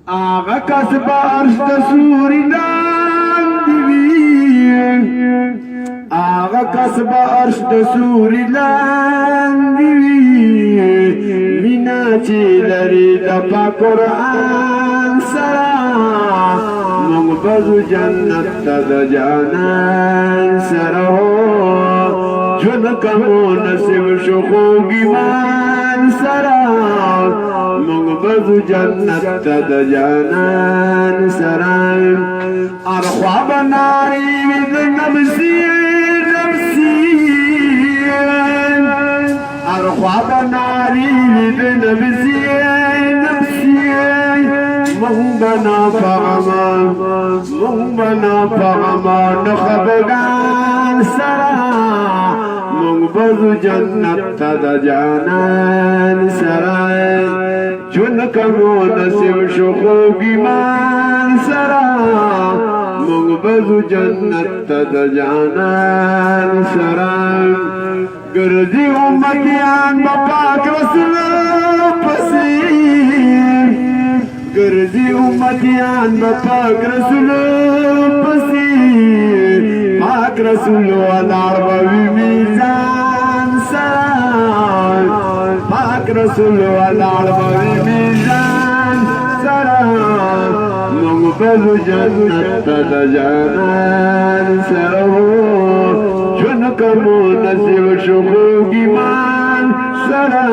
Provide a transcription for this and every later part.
آغا کسب عرش تسوری لاندوی آغا کسب عرش تسوری لاندوی مینا چی لری دپا قرآن سرا مغبزو جنت تد جانان سرا جن کمو نصیب شخوگی مان سرا مغبزو جنت تد جانان سرا ارخواب ناری وید نفسی نفسی ارخواب ناری وید نفسی نفسی مغبنا فغما نخبگان سرا مغبزو جنت تد جانان سرا چون کمو نصیب شخوگی مان سرا مغبزو جنت تد جانان سرا گردی امتیان بپاک رسول پسی گردی امتیان بپاک رسول پسی پاک رسول ولار بوی میزان سرا پاک رسول ولار بوی میزان سرا مغبزو جنت تد جانان سرا چون کمو نصیب شخوگی مان سرا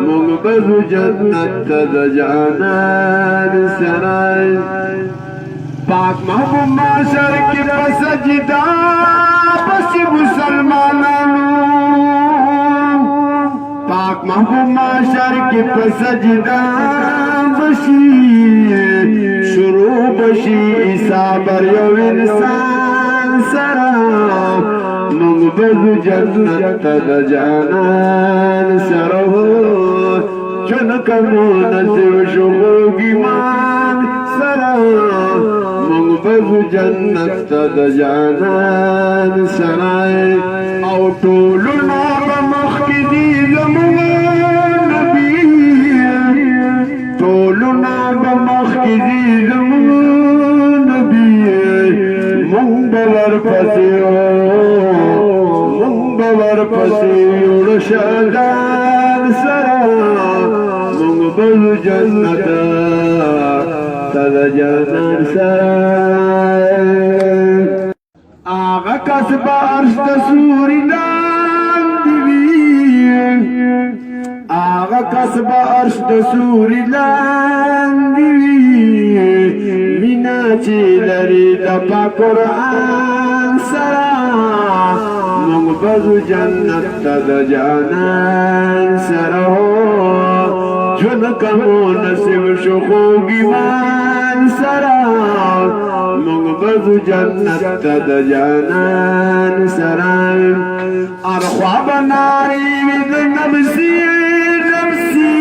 مغبزو جنت تد جانان سرا پاک محبوب معاشر کی پسجدہ پسی مسلمانانو پاک محبوب معاشر کی پسجدہ بشی شروع بشی عیسیٰ بر یو انسان سرا مغبزو جنت تد جانان سرا چون کمو نصیب شخوگی مان سرا مغبزو جنت تد جانان سرا او طولنا بمخی دی زمون نبی طولنا بمخی دی زمون نبی منبور پسی شدان سرا مغبزو جنت تد جانان سرا آغا کسب عرش تسوری لاندوی آغا کسب عرش تسوری لاندوی مینا چی لری دپا قرآن سرا مغبزو جنت تد جانان سرا جن کمو نصیب شخوگی مان سرا مغبزو جنت تد جانان سرا ارخواب ناری وید نفسی نفسی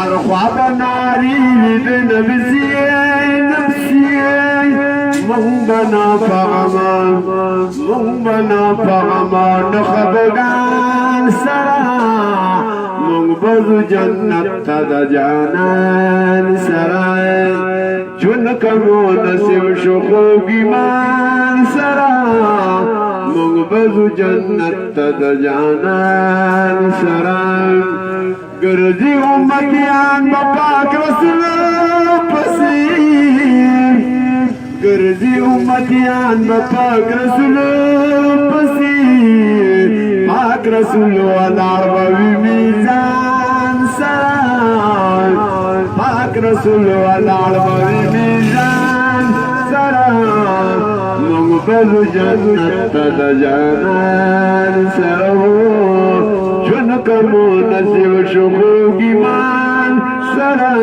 ارخواب ناری وید نفسی نفسی مغبنا فغما نخبگان سرا مغبزو جنت تد جانان سرا چون کمو نصیب شخوگی مان سرا مغبزو جنت تد جانان سرا گردی امتیان بپاک رسول پسی گردی امتیان بپاک رسول پسی پاک رسول ولار بوی میزان سرا پاک رسول ولار بوی میزان سرا مغبزو جنت تد جانان سرا چون کمو نصیب شخوگی مان سرا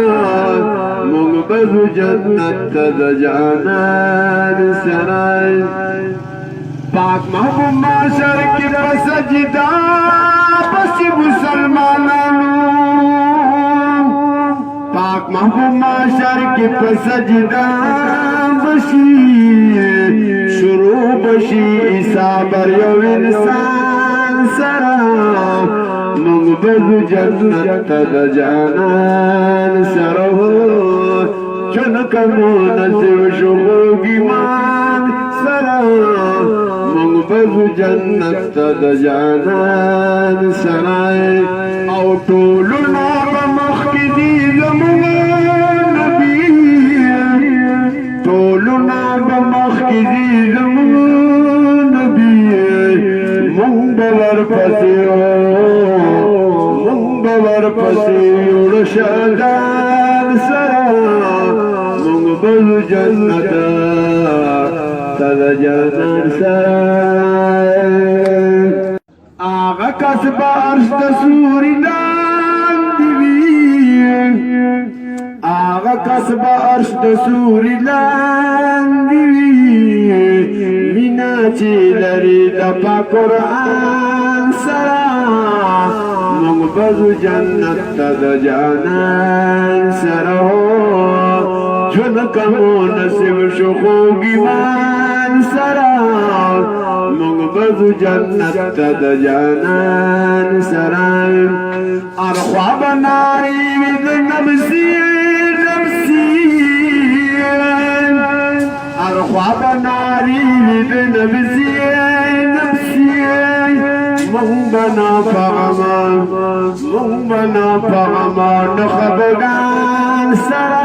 مغبزو جنت تد جانان سرا پاک محبوب معاشر کی پسجدہ پسی مسلمانانو پاک محبوب معاشر کی پسجدہ بشی شروع بشی عیسیٰ بر یو انسان سرا منبذ جنت تدجانان سره چنکمو نصیب شخوگ ایمان سره منبذ جنت تدجانان سره او طولنا بمخدی زمون نبی طولنا بمخدی زمون نبی منبور پسی شدان سرا منبذ جنت تدجانان سرا آغا کسب عرش تسوری آغا کسب عرش تسوری مینا چی لری دپا قرآن سرا منبذ جنت تدجانان سرا جنکمو نصیب شخوگ ایمان سرا منبذ جنت تدجانان سرا ارخواب ناری وید نفسی ارخواب ناری وید نفسی منبنا فغما نخبگان سرا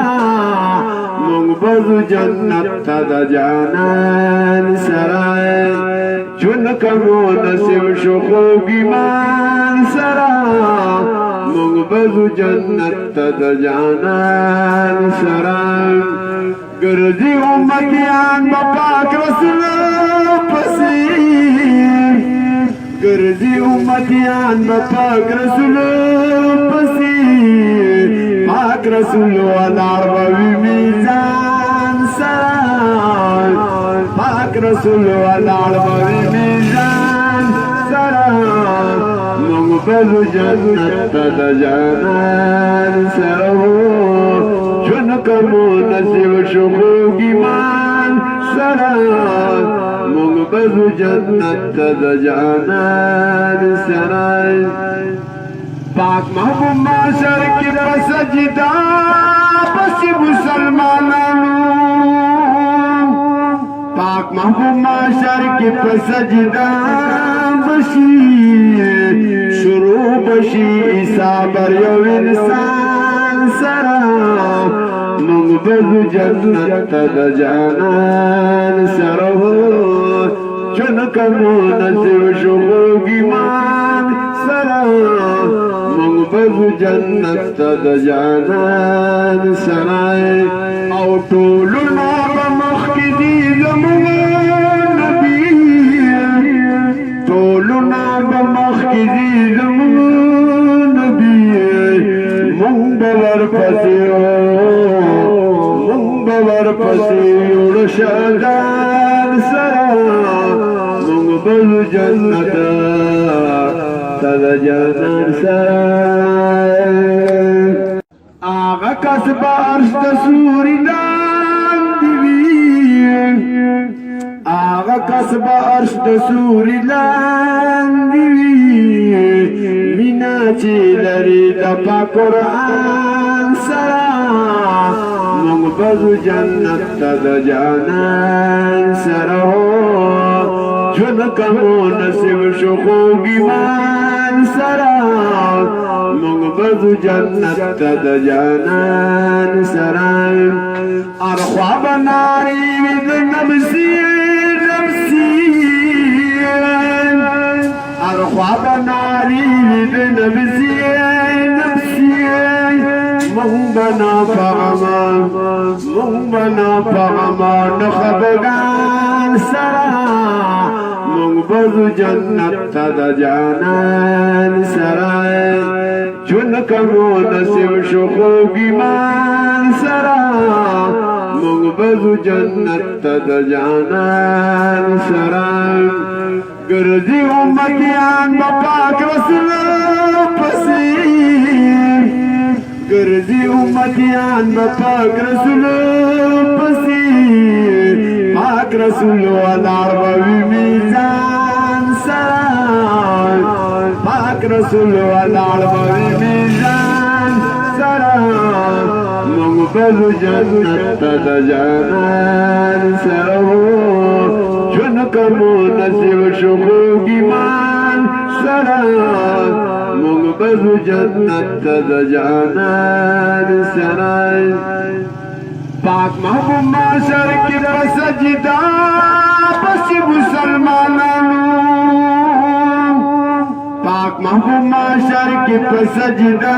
منبذ جنت تدجانان سرا چونکمو نصیب شخوگ ایمان سرا منبذ جنت تدجانان سرا گردی امتیان بپاک رسول پسیر گردی امتیان بپاک رسول پسیر پاک رسول ولار بوی میزان سرا پاک رسول ولار بوی میزان سرا منبذ جنت تدجانان سرا چونکمو نصیب شخوگ ایمان سرا منبذ جنت تدجانان سرا پاک محبوب معاشر کی بسجدہ بسی مسلمانانو پاک محبوب معاشر کی بسجدہ بسی شروع بشی عیسیٰ بر یو انسان سرا منبذ جنت تدجانان سرا چونکمو نصیب شخوگ ایمان سرا منبذ جنت تدجانان سرا او طولنا بمخدی زمون نبی طولنا بمخدی زمون نبی منبور پسی شدان سرا منبذ جنت تدجانان سرا آغا کسب عرش تسوری آغا کسب عرش تسوری مینا چی لری دپا قرآن سرا منبذ جنت تدجانان سرا چونکمو نصیب شخوگ ایمان سرا منبذ جنت تدجانان سرا ارخواب ناری وید نفسی ارخواب ناری وید نفسی منبنا فغما نخبگان سرا منبذ جنت تدجانان سرا چونکمو نصیب شخوگ ایمان سرا منبذ جنت تدجانان سرا گردی امتیان بپاک رسول پسیر گردی امتیان بپاک رسول پسیر پاک رسول ولار بوی میزان سرا پاک रसूल वलाल बवी मीजान सरा मंगबल जन्नत जानान सरो जुन कमो नसीब शुगोगी मान सरा मंगबल जन्नत जानान सरा पाक महबूब माशर की सजदा बस मुसलमानों पाक महबूब माशर की सजदा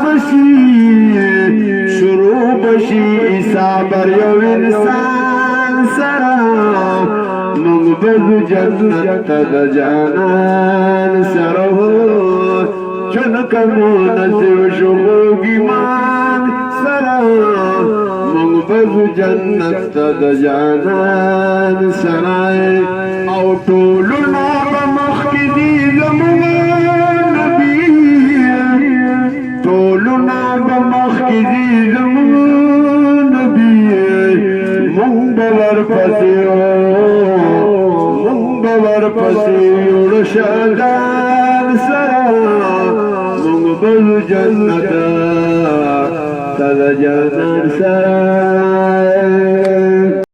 बसी शुरू बशी ईसा बरियो इंसान सरा मंगबल जन्नत जानान सरो चुन कमो नसीब शुगोगी मान सरा मंगबल जन्नत जानान सराय औ टोलु ना बमखदी ज़मान नबी टोलु ना बमखदी ज़मान नबी मंगबल फसियो मंगबल फसियो शादान सरा मंगबल जन्नत जानान सरा